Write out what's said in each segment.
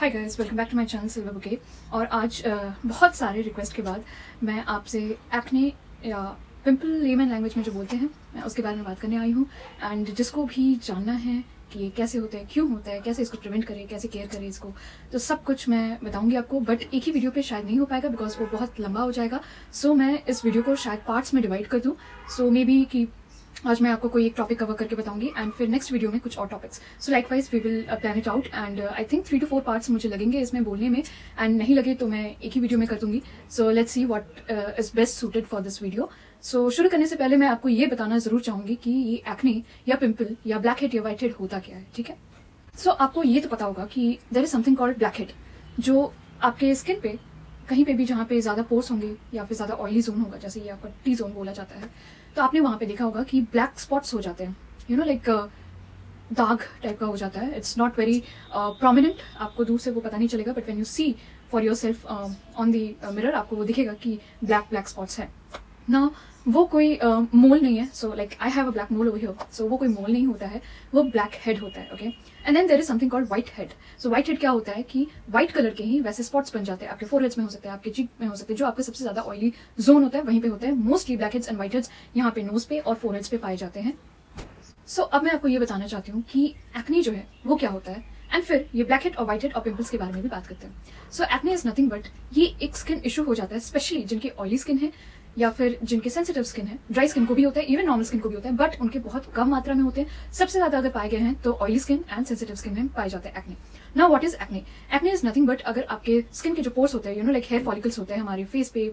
Hi guys, welcome back to my channel Silver Bouquet. और आज बहुत सारे रिक्वेस्ट के बाद मैं आपसे एक्ने या पिंपल लेमन लैंग्वेज में जो बोलते हैं मैं उसके बारे में बात करने आई हूँ। एंड जिसको भी जानना है कि ये कैसे होता है, क्यों होता है, कैसे इसको प्रिवेंट करें, कैसे केयर करें इसको, तो सब कुछ मैं बताऊंगी आपको। बट एक ही वीडियो पे शायद नहीं हो पाएगा बिकॉज वो बहुत लंबा हो जाएगा। सो मैं इस वीडियो को शायद पार्ट्स में डिवाइड कर दूँ। सो मे बी कि आज मैं आपको कोई एक टॉपिक कवर करके बताऊंगी एंड फिर नेक्स्ट वीडियो में कुछ और topics. So likewise we will plan it out and I think 3 to 4 parts मुझे लगेंगे इसमें बोलने में, एंड नहीं लगे तो मैं एक ही वीडियो में कर दूंगी। So let's see what is best suited for this video. So शुरू करने से पहले मैं आपको ये बताना जरूर चाहूंगी कि ये एक्ने या पिंपल या ब्लैक हेड या व्हाइट हेड होता क्या है, ठीक है। सो आपको ये तो पता होगा कि there is something called black head, जो आपके स्किन पे कहीं पे भी जहाँ पे ज्यादा पोर्स होंगे या फिर ज्यादा ऑयली जोन होगा, जैसे ये आपका टी जोन बोला जाता है, तो आपने वहां पे देखा होगा कि ब्लैक स्पॉट्स हो जाते हैं, यू नो लाइक दाग टाइप का हो जाता है। इट्स नॉट वेरी प्रोमिनेंट, आपको दूर से वो पता नहीं चलेगा, but when you see for your self on the mirror आपको वो दिखेगा कि ब्लैक स्पॉट्स है ना। वो कोई मोल नहीं है, so like I have a black mole over here, so वो कोई मोल नहीं होता है, वो ब्लैक हेड होता है, okay. And then there is something called white head. So white head क्या होता है कि व्हाइट कलर के ही वैसे स्पॉट्स बन जाते हैं, आपके फोरहेड्स में हो सकते हैं, आपके चीक में हो सकते हैं, जो आपका सबसे ज्यादा ऑयली जोन होता है वहीं पे होता है। Mostly black heads and white heads यहाँ पे नोज पे और फोरहेड्स पे पाए जाते हैं। सो अब मैं आपको ये बताना चाहती हूँ कि एक्ने जो है वो क्या होता है, एंड फिर ये ब्लैक हेड और व्हाइट हेड और पिंपल्स के बारे में भी बात करते हैं। सो एक्ने इज नथिंग बट ये एक स्किन इशू हो जाता है, स्पेशली जिनके ऑयली स्किन है या फिर जिनके सेंसिटिव स्किन है। ड्राई स्किन को भी होता है, इवन नॉर्मल स्किन को भी होता है, बट उनके बहुत कम मात्रा में होते हैं। सबसे ज्यादा अगर पाए गए हैं तो oily skin and sensitive skin में पाए जाते हैं acne. Now what is acne? Acne is nothing but अगर आपके स्किन के जो पोर्स होते हैं, you know like hair follicles होते हैं हमारे फेस पे,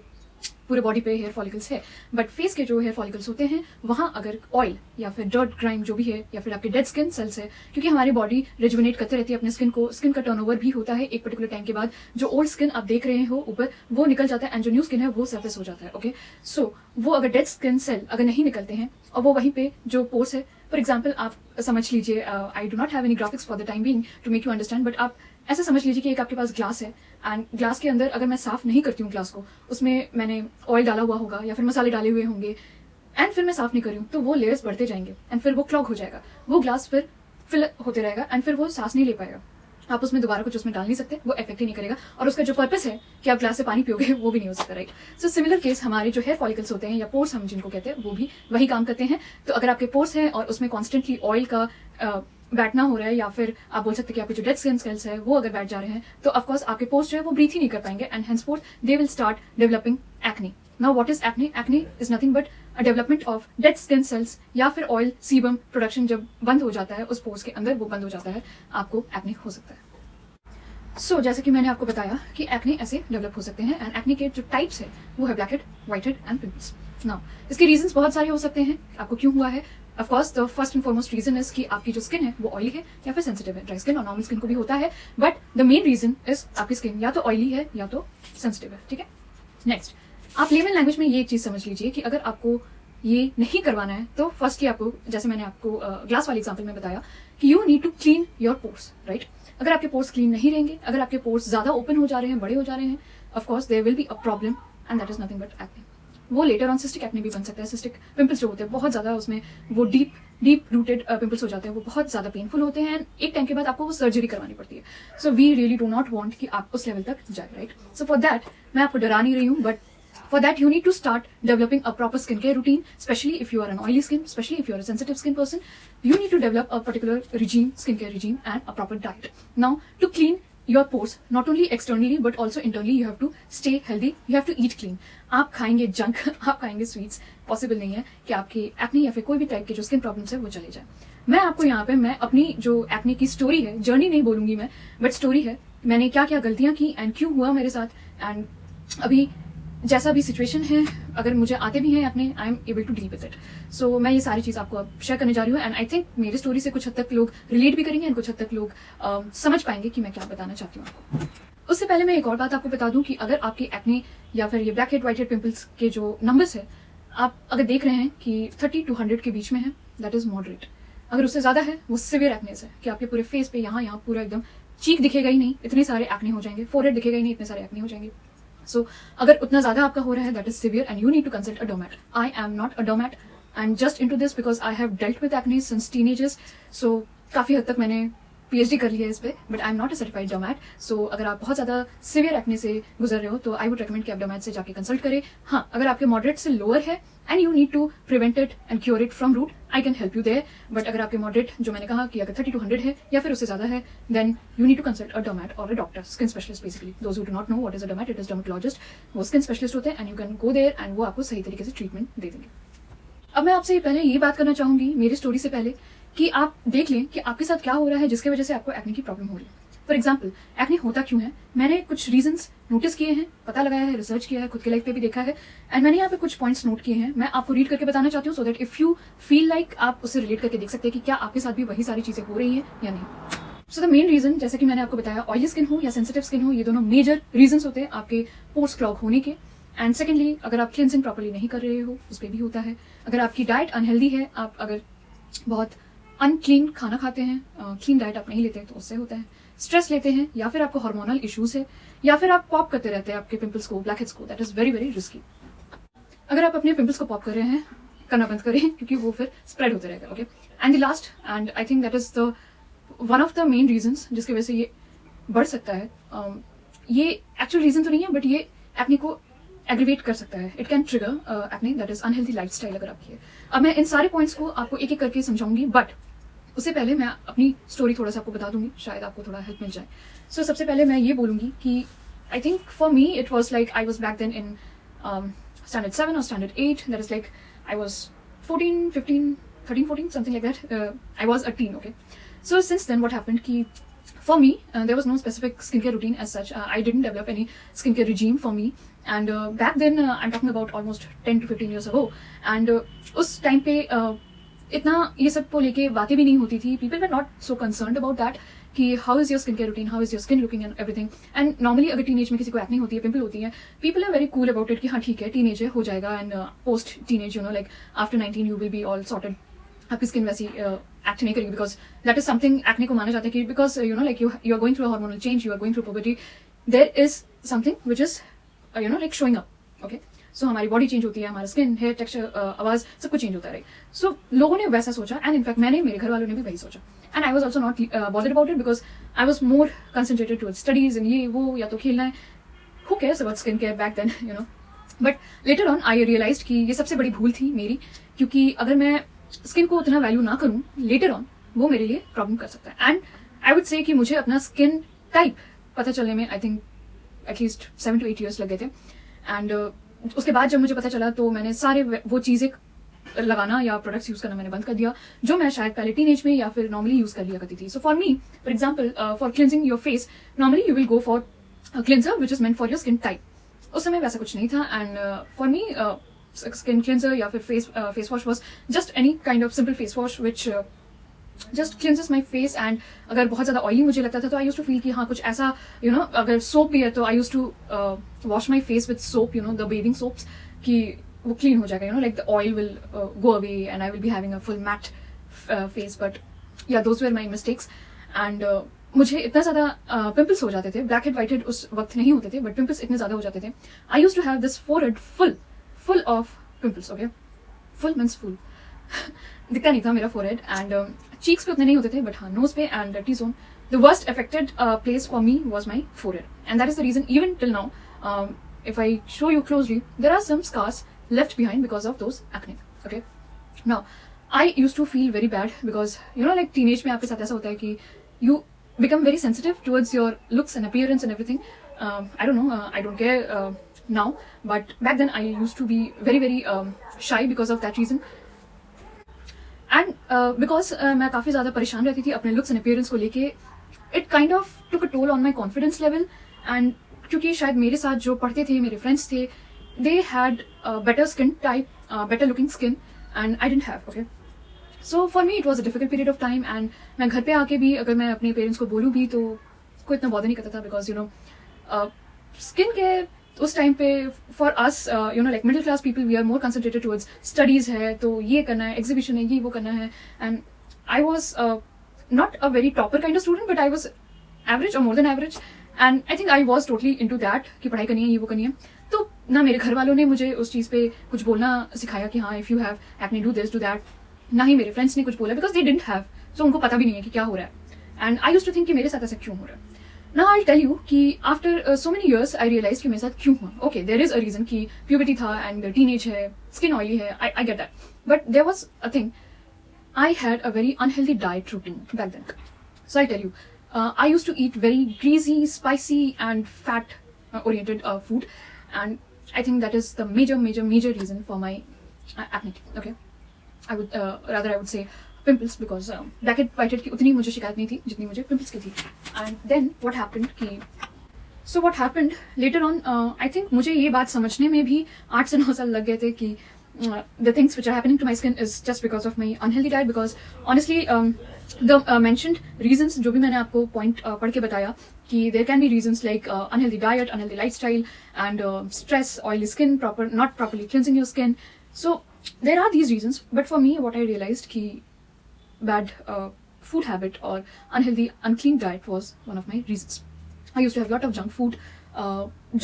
पूरे बॉडी पे हेयर फॉलिकल्स है, बट फेस के जो हेयर फॉलिकल्स होते हैं वहां अगर ऑयल या फिर डर्ट ग्राइम जो भी है या फिर आपके डेड स्किन सेल्स है, क्योंकि हमारी बॉडी रिजुविनेट करते रहती है अपने स्किन को, स्किन का टर्नओवर भी होता है एक पर्टिकुलर टाइम के बाद। जो ओल्ड स्किन आप देख रहे हो ऊपर वो निकल जाता है एंड जो न्यू स्किन है वो सरफेस हो जाता है, ओके। सो वो अगर डेड स्किन सेल अगर नहीं निकलते हैं और वो वहीं पे जो पोर्स है, फॉर एग्जाम्पल आप समझ लीजिए, I do not have any graphics for the time being to make you understand, but आप ऐसा समझ लीजिए कि एक आपके पास ग्लास है एंड ग्लास के अंदर अगर मैं साफ नहीं करती हूँ ग्लास को, उसमें मैंने ऑयल डाला हुआ होगा या फिर मसाले डाले हुए होंगे एंड फिर मैं साफ नहीं कर रही हूँ, तो वो लेयर्स बढ़ते जाएंगे एंड फिर वो क्लॉग हो जाएगा, वो ग्लास फिर फिल होते रहेगा एंड फिर वो सांस नहीं ले पाएगा। आप उसमें दोबारा कुछ उसमें डाल नहीं सकते, वो इफेक्ट ही नहीं करेगा, और उसका जो पर्पस है कि आप ग्लास से पानी पियोगे वो भी नहीं हो सकता, राइट। सो सिमिलर केस हमारे जो हेयर फॉलिकल्स होते हैं या पोर्स हम जिनको कहते हैं वो भी वही काम करते हैं। तो अगर आपके पोर्स हैं और उसमें कॉन्स्टेंटली ऑयल का बैठना हो रहा है, या फिर आप बोल सकते हैं कि आपके जो डेड स्किन सेल्स है वो अगर बैठ जा रहे हैं, तो ऑफकोर्स आपके पोर्स जो है वो ब्रीथ ही नहीं कर पाएंगे and henceforth they will start developing acne. Now what is acne? Acne is nothing but a development of dead skin cells या फिर ऑयल सीबम प्रोडक्शन जब बंद हो जाता है उस पोर्स के अंदर, वो बंद हो जाता है, आपको एक्ने हो सकता है। सो जैसे कि मैंने आपको बताया कि एक्ने ऐसे डेवलप हो सकते हैं एंड एक्ने के जो टाइप्स है वो है black head, white head and pimples. Now इसके रीजंस बहुत सारे हो सकते हैं, आपको क्यों हुआ है। Of course the first and foremost reason is कि आपकी जो स्किन है वो ऑयली है या फिर सेंसिटिव है। ड्राई स्किन और नॉर्मल स्किन को भी होता है, but the main reason is आपकी स्किन या तो ऑयली है या तो सेंसिटिव है, ठीक है। नेक्स्ट, आप लेमन लैंग्वेज में ये एक चीज समझ लीजिए कि अगर आपको ये नहीं करवाना है तो फर्स्ट आपको, जैसे मैंने आपको ग्लास वाले एग्जाम्पल में बताया कि you need to clean your pores, right. अगर आपके पोर्स क्लीन नहीं रहेंगे, अगर आपके पोर्स ज्यादा ओपन हो जा रहे हैं, बड़े हो जा रहे हैं, of course there will be a problem and that is nothing but acne. वो लेटर ऑन सिस्टिक एक्ने भी बन सकता है। सिस्टिक पिंपल्स जो होते हैं बहुत ज्यादा, उसमें वो डीप रूटेड पिंपल्स हो जाते हैं, वो बहुत ज्यादा पेनफुल होते हैं एंड एक टाइम के बाद आपको वो सर्जरी करवानी पड़ती है। So we really do not want कि आप उस लेवल तक जाए, राइट। सो फॉर दैट मैं आपको डरा नहीं रही हूँ, but for that you need to start developing a proper skincare routine, especially if you are an oily skin, especially if you are a sensitive skin person. You need to develop a particular regime, skincare regime, and a proper diet. Now to clean your pores, not only externally but also internally, you have to stay healthy, you have to eat clean. आप खाएंगे junk, आप खाएंगे sweets, possible नहीं है कि आपकी acne या फिर कोई भी टाइप के जो स्किन प्रॉब्लम्स है वो चले जाए। मैं आपको यहाँ पे मैं अपनी जो एक्ने की स्टोरी है, जर्नी नहीं बोलूंगी मैं, बट स्टोरी है, मैंने क्या क्या गलतियां की एंड क्यों हुआ मेरे साथ, एंड अभी जैसा भी सिचुएशन है, अगर मुझे आते भी हैं अपने, I am able to deal with it. So मैं ये सारी चीज आपको अब शेयर करने जा रही हूँ एंड आई थिंक मेरी स्टोरी से कुछ हद तक लोग रिलेट भी करेंगे एंड कुछ हद तक लोग समझ पाएंगे कि मैं क्या बताना चाहती हूँ आपको। उससे पहले मैं एक और बात आपको बता दूं कि अगर आपकी एक्ने या फिर ये black head, white head, pimples के जो नंबर्स है आप अगर देख रहे हैं कि 30 to 100 के बीच में है, दैट इज मॉडरेट। अगर उससे ज्यादा है वो सिवियर एक्नेस है कि आपके पूरे फेस पे यहाँ पूरा एकदम चीक दिखेगा ही नहीं, इतने सारे एक्ने हो जाएंगे, फोरहेड दिखेगा ही नहीं, इतने सारे एक्ने हो जाएंगे। सो अगर उतना ज्यादा आपका हो रहा है, that is severe and you need to consult a derm. I am not a derm, I am just into this because I have dealt with acne since teenagers. So काफी हद तक मैंने PhD कर लिया है इस पे, but I am not a certified derm. So अगर आप बहुत ज़्यादा सीवियर एक्ने से गुजर रहे हो तो आई वुड रिकमेंड कि आप डर्मैट से जाके कंसल्ट करें. हाँ, अगर आपके मॉडरेट से लोअर है and you need to prevent it and cure it from root, I can help you there. But अगर आपके मॉडरेट, जो मैंने कहा कि अगर 30 to 100 है या फिर उससे ज़्यादा है, then you need to consult a derm और a doctor, skin specialist. Basically those who do not know what is a derm, it is dermatologist. वो स्किन स्पेशलिस्ट होते हैं and you can go there and वो आपको सही तरीके से treatment दे देंगे. अब मैं आपसे पहले ये बात करना चाहूंगी मेरी स्टोरी से पहले कि आप देख लें कि आपके साथ क्या हो रहा है जिसकी वजह से आपको एक्ने की प्रॉब्लम हो रही है. फॉर एग्जाम्पल, एक्ने होता क्यों है, मैंने कुछ रीजंस नोटिस किए हैं, पता लगाया है, रिसर्च किया है, खुद के लाइफ पे भी देखा है, एंड मैंने यहाँ पे कुछ पॉइंट्स नोट किए हैं. मैं आपको रीड करके बताना चाहती हूँ so that if you feel like आप उससे रिलेट करके देख सकते हैं कि क्या आपके साथ भी वही सारी चीजें हो रही हैं या नहीं. सो द मेन रीजन, जैसे कि मैंने आपको बताया, ऑयली स्किन हो या सेंसिटिव स्किन हो, ये दोनों मेजर रीजन होते हैं आपके पोर्स क्लॉग होने के. एंड सेकेंडली, अगर आप क्लिनजिंग प्रॉपर्ली नहीं कर रहे हो उस पर भी होता है. अगर आपकी डाइट अनहेल्दी है, आप अगर बहुत अनक्लीन खाना खाते हैं, क्लीन डाइट आप नहीं लेते तो उससे होता है. स्ट्रेस लेते हैं या फिर आपको हार्मोनल इश्यूज है या फिर आप पॉप करते रहते हैं आपके पिंपल्स को, ब्लैक हेड्स को, that is very very risky. अगर आप अपने पिंपल्स को पॉप कर रहे हैं, करना बंद करें क्योंकि वो फिर स्प्रेड होते रहेगा. Okay, and the last and I think that is the one of the main reasons जिसकी वजह से ये बढ़ सकता है. ये एक्चुअल रीजन तो नहीं है बट ये एक्ने को एग्रीवेट कर सकता है. It can trigger acne, that is unhealthy lifestyle अगर आपकी है. अब मैं इन सारे पॉइंट्स को आपको एक एक करके समझाऊंगी, बट उससे पहले मैं अपनी स्टोरी थोड़ा सा आपको बता दूंगी, शायद आपको थोड़ा हेल्प मिल जाए. सो सबसे पहले मैं ये बोलूंगी कि I think for me it was like I was back then in standard 7 or standard 8. That is like I was 14, 15, 13, 14, something like that. I was a teen, okay. So since then what happened ki for me there was no specific skincare routine as such. I didn't develop any skincare regime for me, and back then I'm talking about almost 10 to 15 years ago, and उस time पे इतना ये सब को लेके बातें भी नहीं होती थी. People were not so concerned about that कि how is your skin care routine, how is your skin looking and everything. And normally अगर टीनेज में किसी को एक्ने होती है, पिंपल होती है, people are very cool about it कि हाँ ठीक है, टीनेज है, हो जाएगा. And post teenage you know like after 19 you will be all sorted. आपकी स्किन वैसी एक्ट नहीं करेगी because that is something acne को माना जाता है कि because you know like you are going through hormonal change, you are going through puberty, there is something which is you know like showing up. Okay, so हमारी body change होती है, हमारा skin, hair texture, आवाज, सब कुछ change होता है. सो लोगों ने वैसा सोचा एंड इनफैक्ट मैंने, मेरे घर वालों ने भी वही सोचा. And I was also not bothered about it because I was more concentrated towards studies and ये वो, या तो खेलना है. Who cares about skin care back then, you know. But later on I realized कि ये सबसे बड़ी भूल थी मेरी, क्योंकि अगर मैं स्किन को उतना वैल्यू ना करूं लेटर ऑन, वो मेरे लिए प्रॉब्लम कर सकता है. एंड आई वुड से कि मुझे अपना स्किन टाइप पता चलने में I think at least 7 to 8 years लगे थे. एंड उसके बाद जब मुझे पता चला तो मैंने सारे वो चीज़ें लगाना या प्रोडक्ट्स यूज करना मैंने बंद कर दिया जो मैं शायद पहले टीनेज में या फिर नॉर्मली यूज कर लिया करती थी. So for me, for example, for cleansing your face, normally you will go for cleanser which is meant for your skin type. उस समय वैसा कुछ नहीं था. And for me skin cleanser या फिर face wash was just any kind of simple face wash which just cleanses my face. And अगर बहुत ज्यादा ऑयली मुझे लगता था तो आई यूज टू फील कि हाँ कुछ ऐसा, यू नो, अगर सोप भी है तो I use to wash my face with soap, you know, the bathing soaps, कि वो क्लीन हो जाएगा, you know, like the oil will go away and I will be having a full matte face. But yeah those were my mistakes. And मुझे इतना ज्यादा pimples हो जाते थे, ब्लैक हेड व्हाइट हेड उस वक्त नहीं होते थे बट पिंपल्स इतने ज्यादा हो जाते थे. I use to have this forehead full of pimples. Okay, full means full दिखता नहीं था मेरा फोरहेड. एंड चीक्स पे उतने नहीं होते थे बट हाँ नोज पे and T zone, the worst affected place for me was my forehead. And that is the reason even till now, if I show you closely, there are some scars left behind because of those acne. Okay, now I used to feel very bad because, you know, like teenage में आपके साथ ऐसा होता है कि you become very sensitive towards your looks and appearance and everything. I don't know, I don't care now, but back then I used to be very very shy because of that reason. And because मैं काफ़ी ज़्यादा परेशान रहती थी अपने looks and appearance को लेके, it kind of took a toll on my confidence level. And क्योंकि शायद मेरे साथ जो पढ़ते थे, मेरे फ्रेंड्स थे, they had better skin type, better looking skin, and I didn't have. Okay, so for me it was a difficult period of time. And मैं घर पे आके भी अगर मैं अपने पेरेंट्स को बोलूँ भी तो कोई इतना बॉदर नहीं करता था बिकॉज यू नो स्किन के उस टाइम पे for us, you know, like middle class people, we are more concentrated towards studies है, तो ये करना है, एग्जीबिशन है, ये वो करना है. And I was not a very topper kind of student but I was average और more than average. And I think I was totally into that कि पढ़ाई करनी है, ये वो करनी है. तो ना मेरे घर वालों ने मुझे उस चीज़ पे कुछ बोलना सिखाया कि हाँ if you have acne do this do that, ना ही मेरे फ्रेंड्स ने कुछ बोला बिकॉज दे डिडंट हैव, सो उनको पता भी नहीं है कि क्या हो रहा है. And I used to think कि मेरे साथ ऐसा क्यों हो रहा है. Now I'll tell you कि after so many years I realized कि मेरे साथ क्यों हुआ. Okay, there is a reason कि puberty था and teenage है, skin oily है, I get that. But there was a thing. I had a very unhealthy diet routine back then. So I'll tell you. I used to eat very greasy, spicy and fat oriented food, and I think that is the major reason for my acne. Okay, I would say pimples because blackhead whitehead की उतनी मुझे शिकायत नहीं थी जितनी मुझे pimples की थी. एंड देन व्हाट हैपेंड कि so what happened later on, I think मुझे ये बात समझने में भी 8 से 9 साल लग गए थे कि the things which are happening to my skin is just because of my unhealthy diet. Because honestly the mentioned reasons जो भी मैंने आपको point पढ़ के बताया कि there can be reasons like unhealthy diet, unhealthy lifestyle and stress, oily skin, not properly cleansing your skin. So there are these reasons, but for me what I realized कि bad food habit or unhealthy unclean diet was one of my reasons. I used to have a lot of junk food,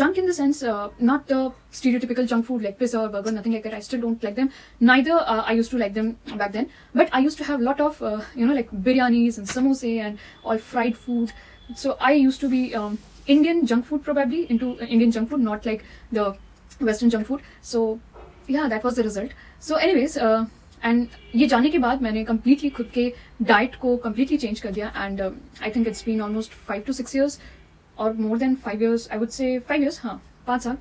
junk in the sense not the stereotypical junk food like pizza or burger, nothing like that. I still don't like them, neither I used to like them back then, but I used to have a lot of like biryanis and samosa and all fried food. So I used to be Indian junk food, probably into Indian junk food, not like the Western junk food. So yeah, that was the result. So anyways and ये जाने के बाद मैंने completely खुद के diet को completely change कर दिया. And I think it's been almost 5 to 6 years और more than 5 years, I would say 5 years, हाँ 5 साल.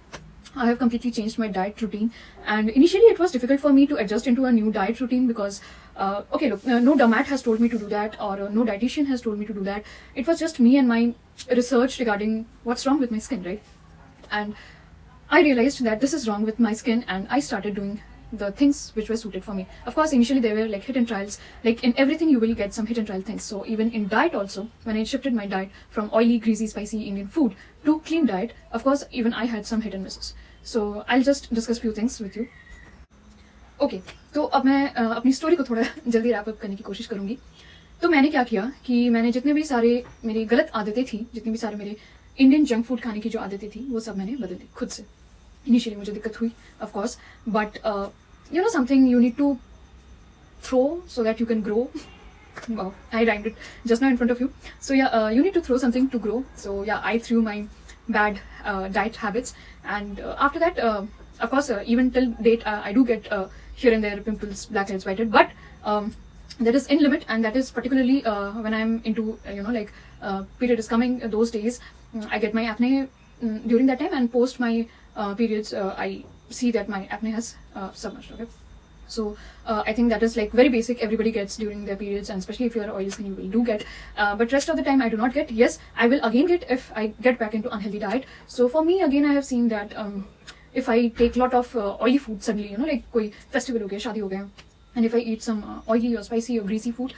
I have completely changed my diet routine, and initially it was difficult for me to adjust into a new diet routine because okay, look, no dermat has told me to do that, or no dietitian has told me to do that. It was just me and my research regarding what's wrong with my skin, right? And I realized that this is wrong with my skin, and I started doing the things which were suited for me. Of course, initially there were like hit and trials. Like in everything you will get some hit and trial things. So even in diet also, when I shifted my diet from oily, greasy, spicy Indian food to clean diet, of course even I had some hit and misses. So I'll just discuss few things with you. Okay, तो अब मैं अपनी story को थोड़ा जल्दी wrap up करने की कोशिश करूंगी. तो मैंने क्या किया कि मैंने जितने भी सारे मेरी गलत आदतें थी, जितने भी सारे मेरे इंडियन जंक फूड खाने की जो आदतें थी, वो सब मैंने बदल दी खुद से. इनिशियली मुझे दिक्कत हुई of course, but you know something you need to throw so that you can grow. Wow, I rhymed it just now in front of you. So yeah, you need to throw something to grow. So yeah, I threw my bad diet habits, and after that of course even till date I do get here and there pimples, blackheads, whitehead, but that is in limit, and that is particularly when I'm into like period is coming, those days I get my acne during that time, and post my periods I see that my acne has submerged. Okay, so I think that is like very basic, everybody gets during their periods, and especially if you are oily skin you will do get, but rest of the time I do not get. Yes, I will again get if I get back into unhealthy diet. So for me again I have seen that if I take lot of oily food suddenly, like koi festival ho gaya, shaadi ho gaya, and if I eat some oily or spicy or greasy food,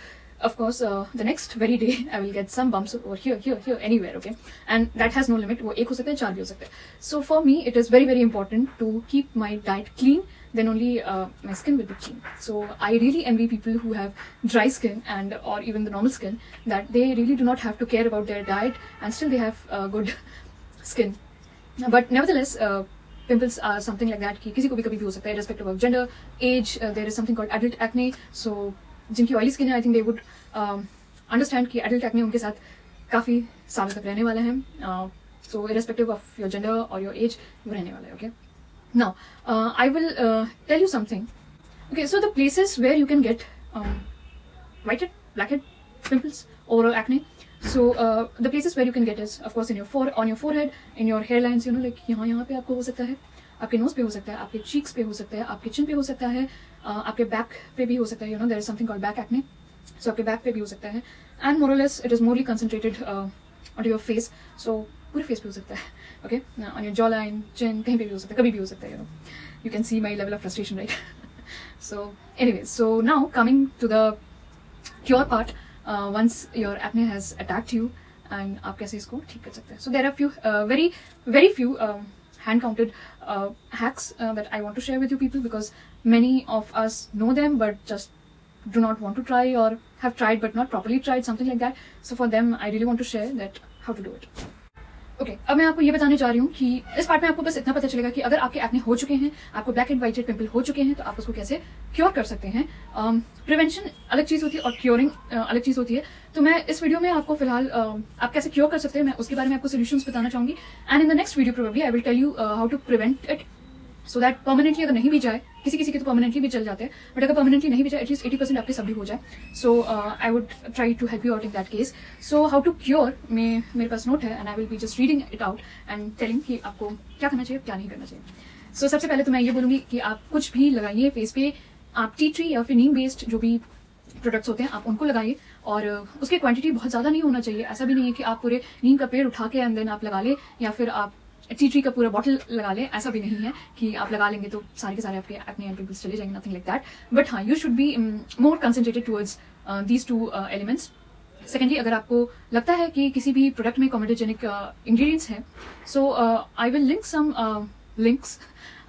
of course the next very day I will get some bumps over here, anywhere. Okay, and that has no limit, wo ek ho sakta hai, 4 bhi ho sakta hai. So for me it is very important to keep my diet clean, then only my skin will be clean. So I really envy people who have dry skin and or even the normal skin, that they really do not have to care about their diet and still they have good skin. But nevertheless pimples are something like that कि किसी को भी कभी भी हो सकता है, irrespective of gender, age. There is something called adult acne. So जिनकी ऑयली स्किन है, I think they would understand कि एडल्ट एक्ने उनके साथ काफ़ी सालों तक रहने वाला है. So irrespective of your gender और योर एज वो रहने वाला है. Okay, now I will tell you something. Okay, so the places where you can get whitehead, blackhead, pimples, overall acne. So the places where you can get is of course on your forehead, in your hairlines, like यहाँ पे आपको हो सकता है, आपके knows पे हो सकता है, आपके चीक्स पे हो सकता है, आपके चिन पे हो सकता है, आपके बैक पे भी हो सकता है. There is something called back acne. So आपके बैक पे भी हो सकता है, एंड मोर और less it is morely concentrated on your face. So पूरे फेस पे हो सकता है. Okay, on your jaw line, chin, कहीं पे भी हो सकता है, कभी भी हो सकता है. You can see my level of frustration, right? So anyways, so now coming to the cure part. once your acne has attacked you, and आप कैसे इसको ठीक कर सकते हैं. So there are few very few hand counted hacks that I want to share with you people, because many of us know them but just do not want to try, or have tried but not properly tried, something like that. So for them I really want to share that how to do it. Okay अब मैं आपको ये बताने जा रही हूँ कि इस पार्ट में आपको बस इतना पता चलेगा कि अगर आपके एक्ने हो चुके हैं, आपको ब्लैक एंड व्हाइट पिंपल हो चुके हैं, तो आप उसको कैसे क्योर कर सकते हैं। प्रिवेंशन अलग चीज़ होती है और क्योरिंग अलग चीज़ होती है। तो मैं इस वीडियो में आपको फिलहाल आप कैसे क्योर कर सकते हैं मैं उसके बारे में आपको सोल्यूशंस बताना चाहूँगी। And in the next video probably I will tell you how to prevent it, so that permanently अगर नहीं भी जाए, किसी किसी के तो परमानेंटली भी चल जाते हैं, बट अगर परमानेंटली नहीं भी जाए एटलीस्ट 80% आपके सब भी हो जाए। So I would try to help you out in that case. So how to cure में मेरे पास नोट है and I will be just reading it out and telling कि आपको क्या करना चाहिए क्या नहीं करना चाहिए। सो सबसे पहले तो मैं ये बोलूँगी कि आप कुछ भी लगाइए फेस पे, आप टी ट्री या फिर नीम बेस्ड जो भी प्रोडक्ट्स होते हैं आप उनको लगाइए, और उसकी क्वांटिटी बहुत ज़्यादा नहीं होना चाहिए। ऐसा भी नहीं है कि आप पूरे नीम का पेड़ उठा के एंड देन आप लगा ले, या फिर आप टी ट्री का पूरा बॉटल लगा लें। ऐसा भी नहीं है कि आप लगा लेंगे तो सारे के सारे आपके एक्ने एंड पिंपल्स चले जाएंगे, नथिंग लाइक दैट। बट हाँ, you should be more concentrated towards these two elements. Secondly, अगर आपको लगता है कि किसी भी प्रोडक्ट में कॉमेडोजेनिक इंग्रेडिएंट्स हैं, so I will link some links,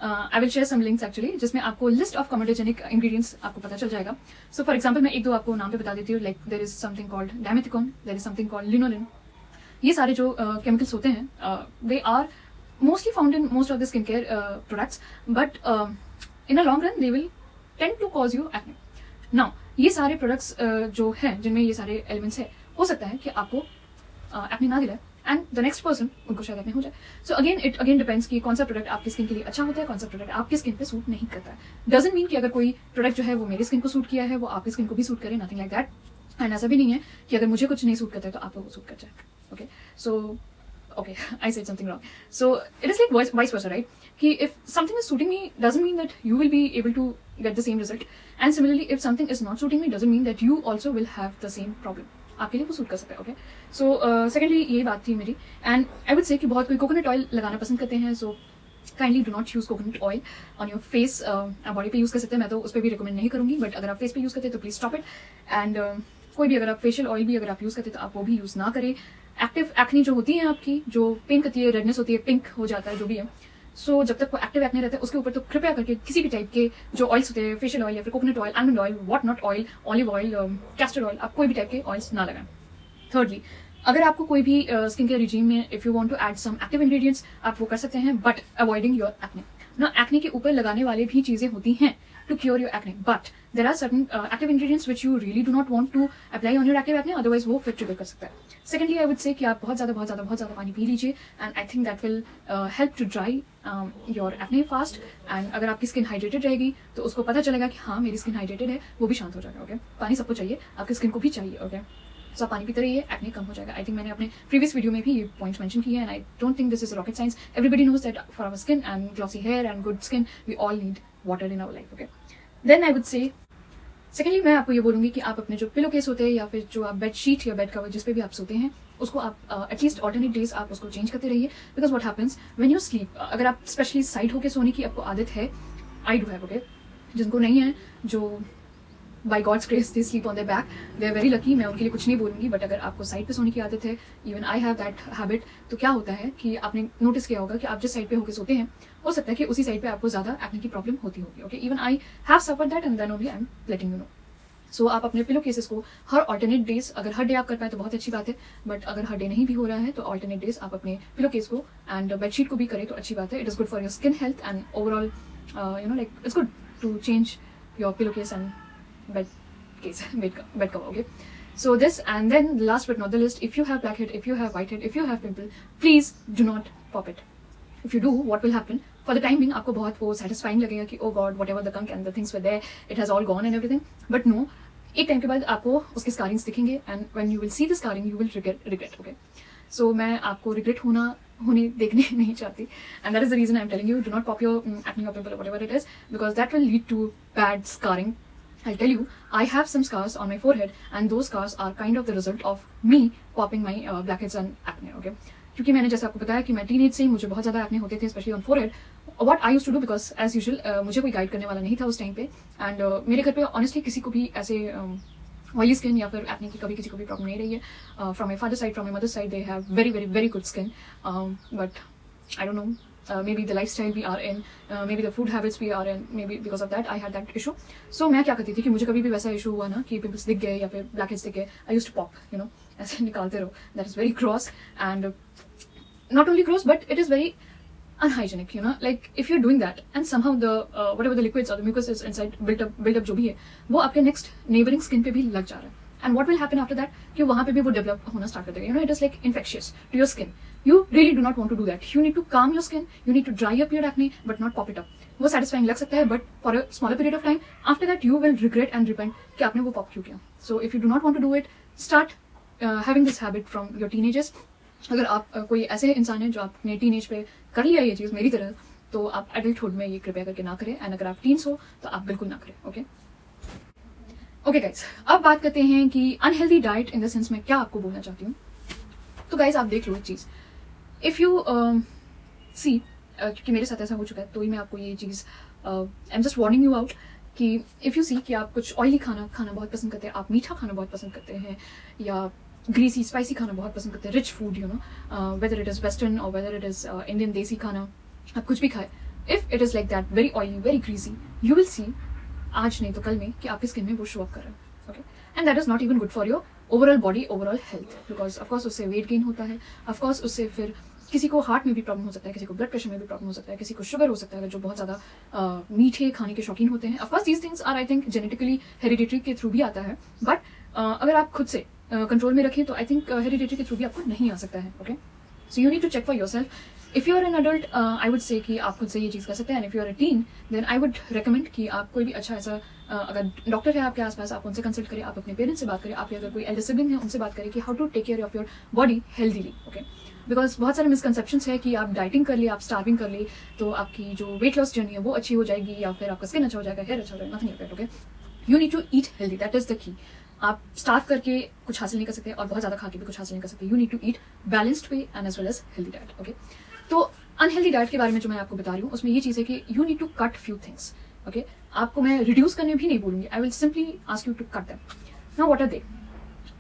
I will share some links actually, जिसमें आपको लिस्ट ऑफ कॉमेडोजेनिक इंग्रेडिएंट्स आपको पता चल जाएगा। सो फॉर एग्जांपल मैं एक दो आपको नाम पे बता देती हूँ, like there is something called dimethicone, there is something called lanolin. ये सारे जो केमिकल्स होते हैं they are mostly found in most of the skincare products, but in a long run they will tend to cause you acne. Now ये सारे products जो हैं जिनमें ये सारे elements है, हो सकता है कि आपको acne ना दिलाए and the next person उनको शायद acne हो जाए। So again it again depends कि कौन सा product आपकी skin के लिए अच्छा होता है, कौन सा product आपकी skin पे सूट नहीं करता है। Doesn't mean कि अगर कोई product जो है वो मेरी skin को सूट किया है वो आपकी skin को भी सूट करे, nothing like that। and ऐसा भी नहीं है कि अगर मुझे कुछ नहीं सूट करता है तो आपको वो सूट कर जाए। Okay, so okay, I said something wrong. So it is like vice versa, right? Ki if something is suiting me doesn't mean that you will be able to get the same result, and similarly if something is not suiting me doesn't mean that you also will have the same problem. आपके लिए वो suit कर सकता है। Okay, so secondly यही बात थी मेरी। एंड आई वुड से कि बहुत कोई कोकोनट ऑयल लगाना पसंद करते हैं, so kindly do not use coconut oil on your face. आप बॉडी पे यूज कर सकते हैं, मैं तो उस पर भी रिकमेंड नहीं करूंगी, बट अगर आप फेस पे यूज करते हैं तो प्लीज स्टॉप इट। एंड कोई भी अगर आप फेशियल ऑयल भी अगर आप यूज करते हैं तो आप वो भी यूज ना करें। एक्टिव एक्ने जो होती है आपकी, जो पेन करती है, रेडनेस होती है, पिंक हो जाता है, जो भी है, सो जब तक वो एक्टिव एक्ने रहता है उसके ऊपर तो कृपया करके किसी भी टाइप के जो ऑयल्स होते हैं, फेशियल ऑयल या फिर coconut oil, almond oil, what not oil, olive oil, castor oil, आप कोई भी टाइप के ऑयल्स ना लगाएं। थर्डली, अगर आपको कोई भी स्किन केयर रिजीम में if you want to add some active ingredients आप वो कर सकते हैं, बट अवॉइडिंग योर एक्ने। ना एक्ने के ऊपर लगाने वाले भी चीजें होती हैं to cure your acne, but there are certain active ingredients which you really do not want to apply on your active acne, otherwise वो फिर ट्रिगर कर सकता है। Secondly, I would say कि आप बहुत ज़्यादा पानी पी लीजिए, and I think that will help to dry your acne fast। and अगर आपकी स्किन हाइड्रेटेड रहेगी तो उसको पता चलेगा कि हाँ मेरी स्किन हाइड्रेटेड है, वो भी शांत हो जाएगा। ओके, पानी सबको चाहिए, आपकी स्किन को भी चाहिए। ओके, सो आप पानी पीते रहिए, एक्ने कम हो जाएगा। आई थिंक मैंने अपने प्रीवियस वीडियो में भी ये पॉइंट्स मेंशन किए हैं, and I don't think this is rocket science. Everybody knows that for our skin and glossy hair and good skin we all need water in our life. Okay, then I would say secondly मैं आपको ये बोलूंगी कि आप अपने जो pillow case होते हैं या फिर जो आप बेड शीट या बेड कवर जिस पे भी आप सोते हैं उसको आप एटलीस्ट ऑल्टरनेट डेज आप उसको चेंज करते रहिए। Because what happens when you sleep, अगर आप स्पेशली साइड होकर सोने की आपको आदत है, आई डू हैव, ओके, जिनको नहीं है, जो by God's grace they sleep on their back, they are very lucky, मैं उनके लिए कुछ नहीं बोलूंगी। बट अगर आपको साइड पे सोने की आदत है, even I have that habit, तो क्या होता है कि आपने नोटिस किया होगा कि आप जिस साइड पे होकर सोते हैं हो सकता है कि उसी साइड पे आपको ज्यादा एक्ने की प्रॉब्लम होती होगी। Okay, even I have suffered that and then only I am letting you know. So आप अपने पिलो केसेस को हर ऑल्टरनेट डेज, अगर हर डे आप कर पाए तो बहुत अच्छी बात है, बट अगर हर डे नहीं भी हो रहा है तो ऑल्टरनेट डेज आप अपने पिलो केस को एंड बेडशीट को भी करें तो अच्छी बात है। It is good for your skin health and overall you know like it's good to change your pillow case and bed case bed cover। Okay, so this, and then last but not the least, if you have blackhead, if you have whitehead, if you have pimple, please do not pop it। if you do, what will happen, for the time being आपको बहुत वो satisfying लगेगा कि oh god whatever the gunk and the things were there, it has all gone and everything, but no, एक time के बाद आपको उसके scarrings दिखेंगे and when you will see the scarring you will regret। Okay, so मैं आपको regret होने देखने नहीं चाहती, and that is the reason I am telling you, do not pop your acne or pimple or whatever it is, because that will lead to bad scarring। I'll tell you, I have some scars on my forehead and those scars are kind of the result of me popping my blackheads and acne। Okay, क्योंकि मैंने जैसे आपको बताया कि मैं teenage से ही मुझे बहुत ज़्यादा एक्ने होते थे, specially on forehead. What I used to do, because as usual मुझे कोई गाइड करने वाला नहीं था उस टाइम पे, एंड मेरे घर पे ऑनेस्टली किसी को भी ऐसे ऑयली स्किन या फिर एक्ने की कभी किसी को भी प्रॉब्लम नहीं रही है। From my father side, from my mother side, they have very good skin, but I don't know, maybe the lifestyle we are in, maybe the food habits we are in, maybe because of that I had that issue। so मैं क्या करती थी कि मुझे कभी भी वैसा issue हुआ ना कि पिंपल्स दिख गए या फिर ब्लैकहेड्स दिख गए, I used to pop, you know, ऐसे निकालते रहो, that is very gross। and not only gross, but it is very unhygienic, you know, like if you're doing that and somehow the whatever the liquids or the mucus is inside built up जो भी है वो आपके next neighboring skin पे भी लग जा रहा है, and what will happen after that कि वहाँ पे भी वो develop होना start कर देगा, you know, it is like infectious to your skin. You really do not want to do that. You need to calm your skin, you need to dry up your acne but not pop it up. वो satisfying लग सकता है but for a smaller period of time, after that you will regret and repent कि आपने वो pop क्यों किया. So if you do not want to do it, start having this habit from your teenagers. अगर आप कोई ऐसे इंसान है जो आपने टीनेज पे कर लिया ये चीज़ मेरी तरह, तो आप एडल्टहुड में ये कृपया करके ना करें, एंड अगर आप टीन्स हो तो आप बिल्कुल ना करें. ओके गाइस, अब बात करते हैं कि unhealthy diet in the sense में क्या आपको बोलना चाहती हूँ. तो गाइस आप देख लो एक चीज़, इफ़ यू सी, क्योंकि मेरे साथ ऐसा हो चुका है तो ही मैं आपको ये चीज़ I am just warning you out कि इफ़ यू सी कि आप कुछ ऑयली खाना बहुत पसंद करते हैं, आप मीठा खाना बहुत पसंद करते हैं, या ग्रीसी स्पाइसी खाना बहुत पसंद करते हैं, rich food, you know, whether it is western और वेदर इट इज़ इंडियन देसी खाना, आप कुछ भी खाए, if it is like that very oily very greasy, you will see आज नहीं तो कल में कि आपकी स्किन में वो शो अप कर रहा है. Okay, and that is not even good for your overall body, overall health, because of course उससे वेट गेन होता है, ऑफकोर्स उससे फिर किसी को हार्ट में भी प्रॉब्लम हो सकता है, किसी को ब्लड प्रेशर में भी प्रॉब्लम हो सकता है, किसी को शुगर हो सकता है जो बहुत ज़्यादा मीठे खाने के शौकीन होते हैं. Of course these things are I think genetically hereditary के थ्रू भी आता है, बट अगर आप खुद से कंट्रोल में रखें तो आई थिंक हेरिडिटरी के थ्रू भी आपको नहीं आ सकता है. Okay, so you need to check for your self. If you are an adult I would say कि आप खुद से ये चीज़ कर सकते हैं, and if you are a teen then I would recommend कि आप कोई भी अच्छा ऐसा अगर डॉक्टर है आपके आसपास आप उनसे कंसल्ट करें, आप अपने पेरेंट्स से बात करें, आपके अगर कोई एल्डर सिबलिंग है उनसे बात करें कि how to take care of your body healthily. Okay, because बहुत सारे मिसकंसेप्शंस है कि आप डाइटिंग कर लिए, आप स्टार्विंग कर लिए तो आपकी जो वेट लॉस जर्नी है वो अच्छी हो जाएगी, या फिर आपका स्किन अच्छा हो जाएगा, हेयर अच्छा हो जाएगा. Nothing like that. Okay, you need to eat healthy, that is the key. आप स्टार्व करके कुछ हासिल नहीं कर सकते और बहुत ज़्यादा खा के भी कुछ हासिल नहीं कर सकते. You need to eat balanced way and as well as healthy diet. Okay, तो अनहेल्दी डाइट के बारे में जो मैं आपको बता रही हूँ उसमें ये चीज़ है कि you need to cut few things. Okay, आपको मैं रिड्यूस करने भी नहीं बोलूँगी, I will simply ask you to cut them. Now what are they?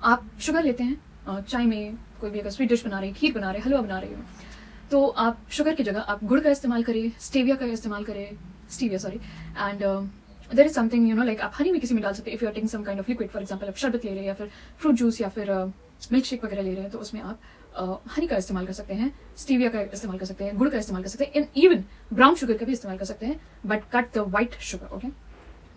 आप शुगर लेते हैं चाय में, कोई भी अगर स्वीट डिश बना रहे, खीर बना रहे, हलवा बना रहे हो, तो आप शुगर की जगह आप गुड़ का इस्तेमाल करें, स्टेविया का इस्तेमाल करें, stevia sorry, and there is something, you know, like आप हनी भी किसी में डाल सकते हैं. If you are taking some kind of liquid, for example आप शरबत ले रहे हैं या फिर फ्रूट जूस या फिर मिल्क शेक वगैरह ले रहे हैं, तो उसमें आप हनी का इस्तेमाल कर सकते हैं, स्टीविया का इस्तेमाल कर सकते हैं, गुड़ का इस्तेमाल कर सकते हैं, एंड इवन ब्राउन शुगर का भी इस्तेमाल कर सकते हैं, but cut the white sugar. Okay,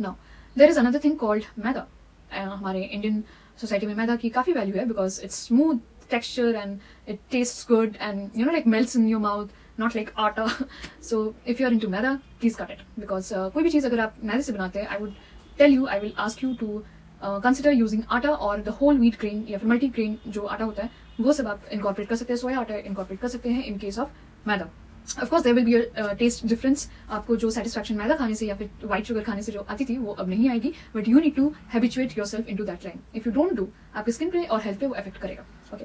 now there is another thing called maida. हमारे इंडियन सोसाइटी में मैदा की काफ़ी वैल्यू है because it's smooth texture and it tastes good and you know like melts in your mouth, not like atta. So if you are into maida, please cut it because कोई भी चीज़ अगर आप मैदे से बनाते हैं, I would tell you, I will ask you to consider using atta or the whole wheat grain या फिर multi grain जो आटा होता है वो सब आप incorporate कर सकते हैं, सोया आटा incorporate कर सकते हैं in case of maida. Of course there will be a taste difference. आपको जो satisfaction मैदा खाने से या फिर white sugar खाने से जो आती थी वो अब नहीं आएगी, but you need to habituate yourself into that line. If you don't do, आपके स्किन पे और हेल्थ पे वो अफेक्ट करेगा. Okay,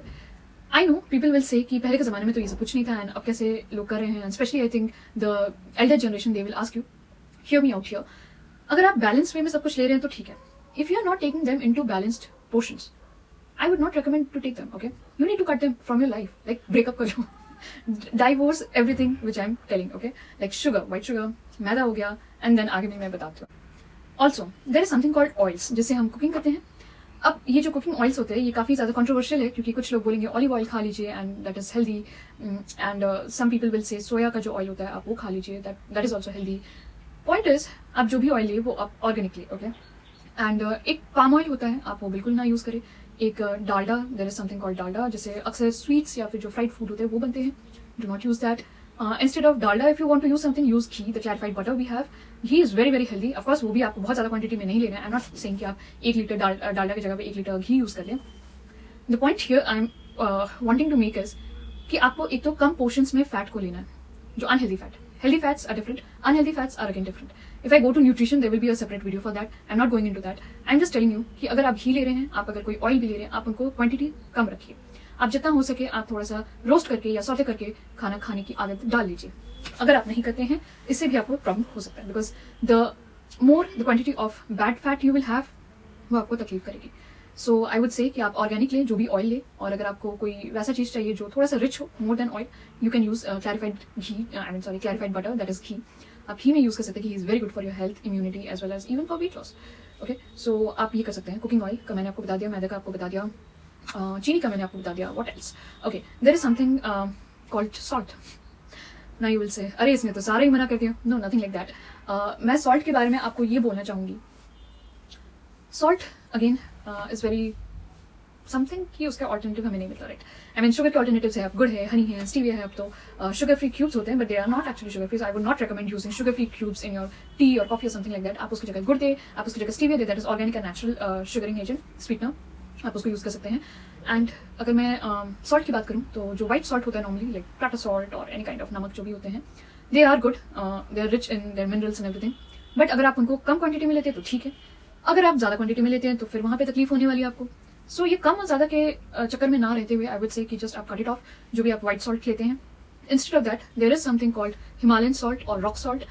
I know people will से कि पहले के ज़माने में तो ये सब कुछ नहीं था एंड अब कैसे लोग कर रहे हैं, specially I think the Elder generation they will ask you, hear me out here, अगर आप बैलेंस वे में सब कुछ ले रहे हैं तो ठीक है. If you are not taking them into balanced portions, I would not recommend to take them. Okay, you need to cut them from your life, like breakup कर लो, divorce everything which I am telling. Okay, like sugar, white sugar, maida हो गया, and then आगे मैं बताती हूँ. Also there is something called oils जिससे हम कुकिंग करते हैं. अब ये जो कुकिंग ऑयल्स होते हैं ये काफ़ी ज़्यादा कंट्रोवर्शियल है क्योंकि कुछ लोग बोलेंगे ऑलिव ऑयल खा लीजिए and that is healthy, and some people will say soya का जो ऑयल होता है आप वो खा लीजिए, that is also healthy. Point is आप जो भी ऑयल ले वो आप ऑर्गेनिकली. ओके, एंड एक पाम ऑयल होता है आप वो बिल्कुल ना यूज़ करें. एक Dalda, there is something called Dalda जिससे अक्सर स्वीट्स या फिर जो फ्राइड फूड होते हैं वो बनते हैं. Do not use that. Instead of dalda, if you want to use something, use ghee, the clarified butter we have. Ghee is very very healthy. Of course वो भी आपको बहुत ज़्यादा क्वांटिटी में नहीं लेना है. I'm not saying कि आप 1 लीटर डालडा की जगह पे 1 लीटर घी यूज़ कर लें. The point here I'm wanting to make is कि आपको एक तो कम पोर्शंस में फैट को लेना है, जो unhealthy fat. Healthy fats are different, unhealthy fats are again different. If I go to nutrition, there will be a separate video for that. I'm not going into that. I'm just telling you कि अगर आप घी ले रहे हैं, आप अगर कोई oil भी ले रहे हैं, आप उनको क्वांटिटी कम रखिए. आप जितना हो सके आप थोड़ा सा रोस्ट करके या सौते करके खाना खाने की आदत डाल लीजिए. अगर आप नहीं करते हैं इससे भी आपको प्रॉब्लम हो सकता है because the more the quantity of bad fat you will have वो आपको तकलीफ करेगी. सो आई वुड से कि आप ऑर्गेनिक लें, जो भी ऑयल ले, और अगर आपको कोई वैसा चीज़ चाहिए जो थोड़ा सा रिच हो more than oil, you can use clarified ghee, clarified butter, that is ghee. आप घी में यूज़ कर सकते हैं. Ghee is very good for your health, immunity as well as even for weight loss. Okay, so आप ये कर सकते हैं. कुकिंग ऑयल का मैंने आपको बता दिया, मैदे का आपको बता दिया, चीनी का मैंने आपको बता दिया. What else? Okay, there is something called salt. Now you will say, अरे इसमें तो सारे ही मना करती हूँ. No, nothing like that. मैं salt के बारे में आपको ये बोलना चाहूँगी. Salt again is very something कि उसका ऑल्टरनेटिव हमें नहीं मिलता, राइट. आई मीन शुगर के ऑल्टरनेटिव्स है, अब गुड़ है, हनी है, स्टीविया है, अब तो शुगर फ्री क्यूब्स होते हैं, but they are not actually sugar free. I would not recommend using sugar free cubes in your tea और कॉफी और समथिंग लाइक दैट. आप उसकी जगह गुड़ दे, आप उसकी जगह स्टीविया दे, that is organic and natural sugaring agent, sweetener, आप उसको यूज़ कर सकते हैं. एंड अगर मैं सॉल्ट की बात करूँ तो जो व्हाइट सॉल्ट होता है नॉर्मली, लाइक टाटा सॉल्ट और एनी काइंड ऑफ नमक जो भी होते हैं, they are good, they are rich in their minerals and everything. But अगर आप उनको कम क्वांटिटी में लेते हैं तो ठीक है, अगर आप ज़्यादा क्वांटिटी में लेते हैं तो फिर वहाँ पे तकलीफ होने वाली है आपको. सो ये कम और ज़्यादा के चक्कर में ना रहते हुए आई वुड से कि जस्ट आप कट इट ऑफ, जो भी आप व्हाइट सॉल्ट लेते हैं. Instead of that there is something called Himalayan salt और rock salt.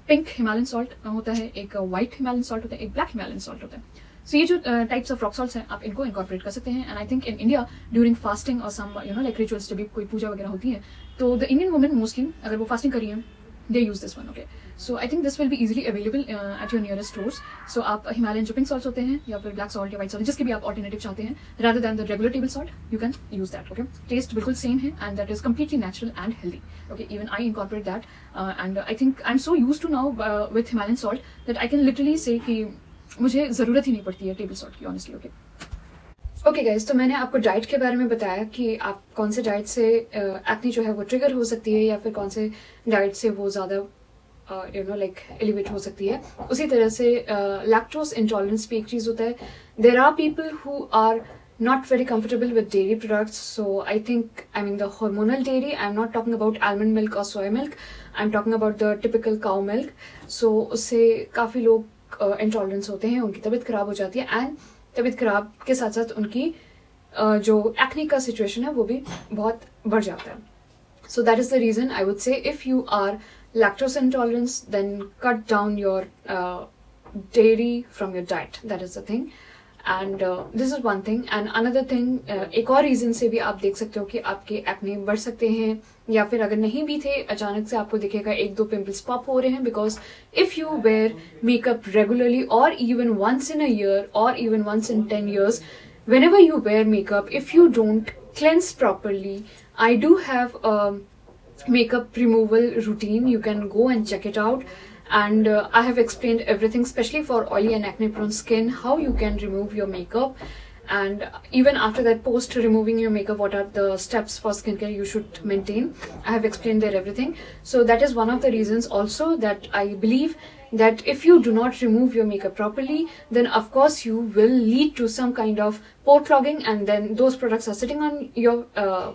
Pink Himalayan salt होता है, एक वाइट हिमालयन सॉल्ट होता है, एक ब्लैक हिमालयन सॉल्ट होता है. सो ये जो टाइप्स ऑफ रॉक सॉल्ट्स हैं आप इनको इनकॉर्पोरेट कर सकते हैं. And I think in India during fasting और सम लाइक रिचुअल्स, जब भी कोई पूजा वगैरह होती है तो द इंडियन वुमेन मोस्टली अगर वो फास्टिंग करी है, they use this one. Okay, so I think this will be easily available at your nearest stores. So आप हिमालयन जो पिंक सॉल्ट होते हैं या फिर ब्लैक सॉल्ट या व्हाइट सॉल्ट, जिसके भी आप ऑल्टरनेटिव चाहते हैं, rather than the regular table salt, you can use that. Okay, taste बिल्कुल सेम है and that is completely natural and healthy. Okay, even I incorporate that and I think I'm so used to now with Himalayan salt that I can literally say कि मुझे ज़रूरत ही नहीं पड़ती है table salt की, honestly. Okay. Okay guys, तो मैंने आपको डाइट के बारे में बताया कि आप कौन से डाइट से एक्ने जो है वो ट्रिगर हो सकती है या फिर कौन से डाइट से वो ज़्यादा लाइक एलिवेट हो सकती है. उसी तरह से लैक्टोज इंटॉलरेंस भी एक चीज़ होता है. There are people who are not very comfortable with dairy products, so I think, I mean, the hormonal dairy, I'm not talking about almond milk or soy milk, I'm talking about the typical cow milk. So उससे काफ़ी लोग intolerance होते हैं, उनकी तबीयत खराब हो जाती है एंड तबीयत खराब के साथ साथ उनकी जो एक्ने का सिचुएशन है वो भी बहुत बढ़ जाता है. So that is the reason I would say if you are lactose intolerance then cut down your dairy from your diet. That is the thing and this is one thing. And another thing, एक और reason से भी आप देख सकते हो कि आपके एक्ने बढ़ सकते हैं या फिर अगर नहीं भी थे अचानक से आपको दिखेगा एक दो पिंपल्स पॉप हो रहे हैं, because if you wear makeup regularly और even once in a year और even once in 10 years, whenever you wear makeup, if you don't cleanse properly, I do have a makeup removal routine. You can go and check it out. And I have explained everything, especially for oily and acne prone skin, how you can remove your makeup. And even after that, post removing your makeup, what are the steps for skincare you should maintain. I have explained there everything. So that is one of the reasons also that I believe that if you do not remove your makeup properly, then of course you will lead to some kind of pore clogging, and then those products are sitting on your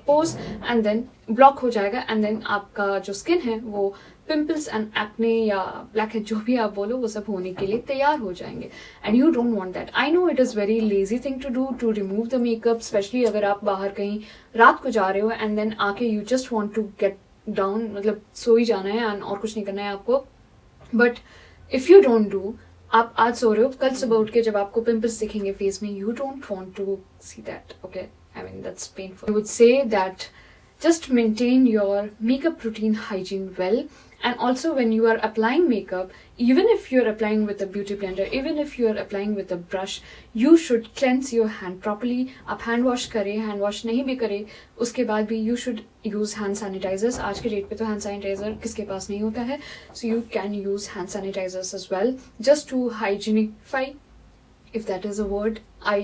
pores and then block हो जाएगा, and then आपका जो skin है वो pimples and acne या black head जो भी आप बोलो वो सब होने के लिए तैयार हो जाएंगे. And you don't want that. I know it is very lazy thing to do to remove the makeup, specially अगर आप बाहर कहीं रात को जा रहे हो एंड देन आके you just want to get down, मतलब सो ही जाना है एंड और कुछ नहीं करना है आपको. But if you don't do, आप आज सो रहे हो, कल सुबह उठ के जब आपको पिम्पल्स दिखेंगे फेस में, you don't want to see that. Okay, I mean that's painful. I would say that just maintain your makeup routine hygiene well. And also when you are applying makeup, even if you're applying with a beauty blender, even if you're applying with a brush, you should cleanse your hand properly. आप hand wash करें, hand wash नहीं भी करें उसके बाद भी you should use hand sanitizers. आज के डेट पे तो hand sanitizer किसके पास नहीं होता है, so you can use hand sanitizers as well, just to hygienify, if that is a word. I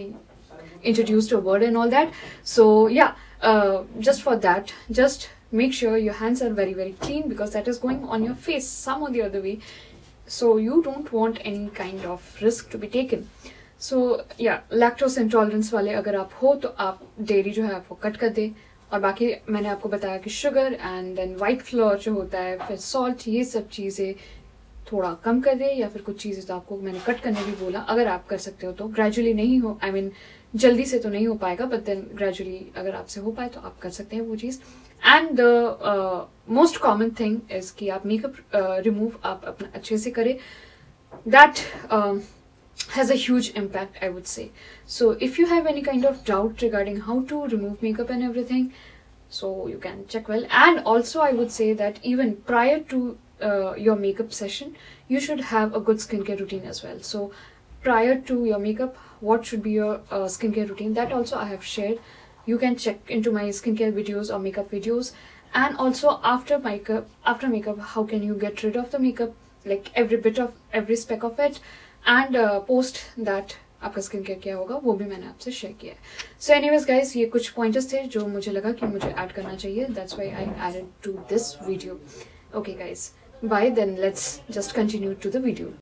introduced a word and all that. So yeah, just for that, just make sure your hands are very very clean, because that is going on your face some or the other way, so you don't want any kind of risk to be taken. So yeah, lactose intolerance वाले अगर आप हो तो आप dairy जो है वो cut कर दे. और बाकी मैंने आपको बताया कि sugar and then white flour जो होता है, फिर सॉल्ट, ये सब चीज़ें थोड़ा कम कर दे, या फिर कुछ चीज़ें तो आपको मैंने कट करने भी बोला. अगर आप कर सकते हो तो ग्रेजुअली, नहीं हो आई मीन जल्दी से तो नहीं हो पाएगा, बट देन ग्रेजुअली अगर आपसे हो पाए तो आप कर सकते हैं वो चीज़. And the most common thing is कि आप मेकअप रिमूव आप अपना अच्छे से करें. That has a huge impact, I would say. So if you have any kind of doubt regarding how to remove makeup and everything, so you can check well. And also I would say that even prior to your makeup session, you should have a good skincare routine as well. So prior to your makeup, what should be your skincare routine, that also I have shared. You can check into my skincare videos or makeup videos. and also after makeup, how can you get rid of the makeup, like every speck of it, and post that आपका skin care क्या होगा वो भी मैंने आपसे share किया है. So anyways guys, ये कुछ पॉइंटर्स थे जो मुझे लगा कि मुझे ऐड करना चाहिए. That's why I added to this video. Okay guys, bye then. Let's just continue to the video.